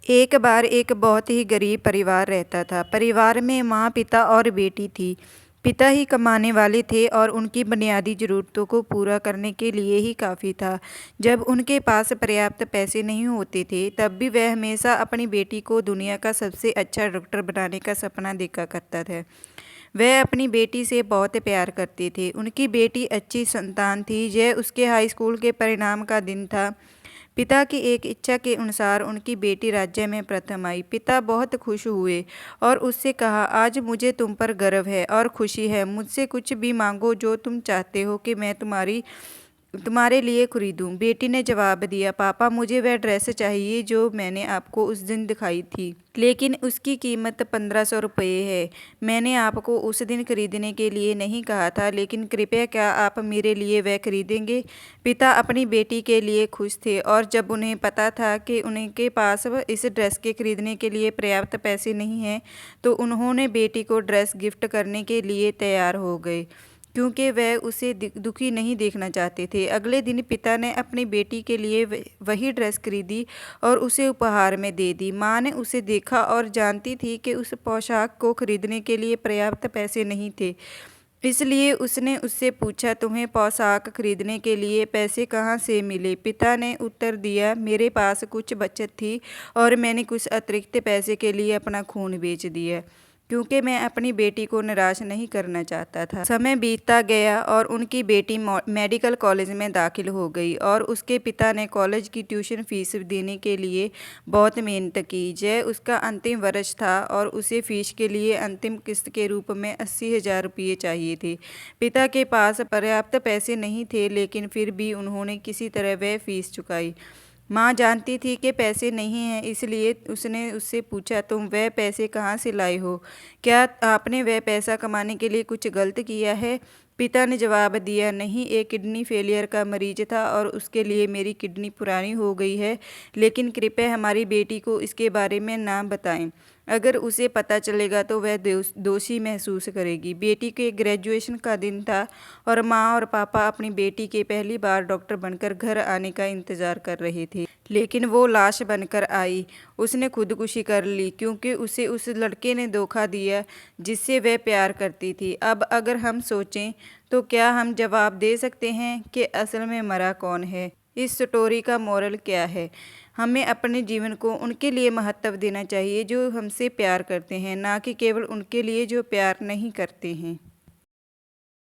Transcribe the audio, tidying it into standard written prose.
एक बार एक बहुत ही गरीब परिवार रहता था। परिवार में माँ, पिता और बेटी थी। पिता ही कमाने वाले थे और उनकी बुनियादी ज़रूरतों को पूरा करने के लिए ही काफ़ी था। जब उनके पास पर्याप्त पैसे नहीं होते थे, तब भी वह हमेशा अपनी बेटी को दुनिया का सबसे अच्छा डॉक्टर बनाने का सपना देखा करता था। वह अपनी बेटी से बहुत प्यार करते थे। उनकी बेटी अच्छी संतान थी। यह उसके हाई स्कूल के परिणाम का दिन था। पिता की एक इच्छा के अनुसार उनकी बेटी राज्य में प्रथम आई। पिता बहुत खुश हुए और उससे कहा, आज मुझे तुम पर गर्व है और खुशी है। मुझसे कुछ भी मांगो जो तुम चाहते हो कि मैं तुम्हारे लिए खरीदूं। बेटी ने जवाब दिया, पापा मुझे वह ड्रेस चाहिए जो मैंने आपको उस दिन दिखाई थी, लेकिन उसकी कीमत 1500 रुपये है। मैंने आपको उस दिन खरीदने के लिए नहीं कहा था, लेकिन कृपया क्या आप मेरे लिए वह खरीदेंगे। पिता अपनी बेटी के लिए खुश थे और जब उन्हें पता था कि उनके पास इस ड्रेस के खरीदने के लिए पर्याप्त पैसे नहीं हैं, तो उन्होंने बेटी को ड्रेस गिफ्ट करने के लिए तैयार हो गए, क्योंकि वह उसे दुखी नहीं देखना चाहते थे। अगले दिन पिता ने अपनी बेटी के लिए वही ड्रेस खरीदी और उसे उपहार में दे दी। माँ ने उसे देखा और जानती थी कि उस पोशाक को खरीदने के लिए पर्याप्त पैसे नहीं थे, इसलिए उसने उससे पूछा, तुम्हें पोशाक खरीदने के लिए पैसे कहाँ से मिले। पिता ने उत्तर दिया, मेरे पास कुछ बचत थी और मैंने कुछ अतिरिक्त पैसे के लिए अपना खून बेच दिया, क्योंकि मैं अपनी बेटी को निराश नहीं करना चाहता था। समय बीतता गया और उनकी बेटी मेडिकल कॉलेज में दाखिल हो गई और उसके पिता ने कॉलेज की ट्यूशन फीस देने के लिए बहुत मेहनत की। यह उसका अंतिम वर्ष था और उसे फीस के लिए अंतिम किस्त के रूप में 80,000 रुपये चाहिए थे। पिता के पास पर्याप्त पैसे नहीं थे, लेकिन फिर भी उन्होंने किसी तरह वह फीस चुकाई। माँ जानती थी कि पैसे नहीं हैं, इसलिए उसने उससे पूछा, तुम वह पैसे कहाँ से लाए हो? क्या आपने वह पैसा कमाने के लिए कुछ गलत किया है? पिता ने जवाब दिया, नहीं, एक किडनी फेलियर का मरीज था और उसके लिए मेरी किडनी पुरानी हो गई है, लेकिन कृपया हमारी बेटी को इसके बारे में ना बताएं। अगर उसे पता चलेगा तो वह दोषी महसूस करेगी। बेटी के ग्रेजुएशन का दिन था और माँ और पापा अपनी बेटी के पहली बार डॉक्टर बनकर घर आने का इंतज़ार कर रहे थे, लेकिन वो लाश बनकर आई। उसने खुदकुशी कर ली, क्योंकि उसे उस लड़के ने धोखा दिया जिससे वह प्यार करती थी। अब अगर हम सोचें तो क्या हम जवाब दे सकते हैं कि असल में मरा कौन है? इस स्टोरी का मोरल क्या है? हमें अपने जीवन को उनके लिए महत्व देना चाहिए जो हमसे प्यार करते हैं, ना कि केवल उनके लिए जो प्यार नहीं करते हैं।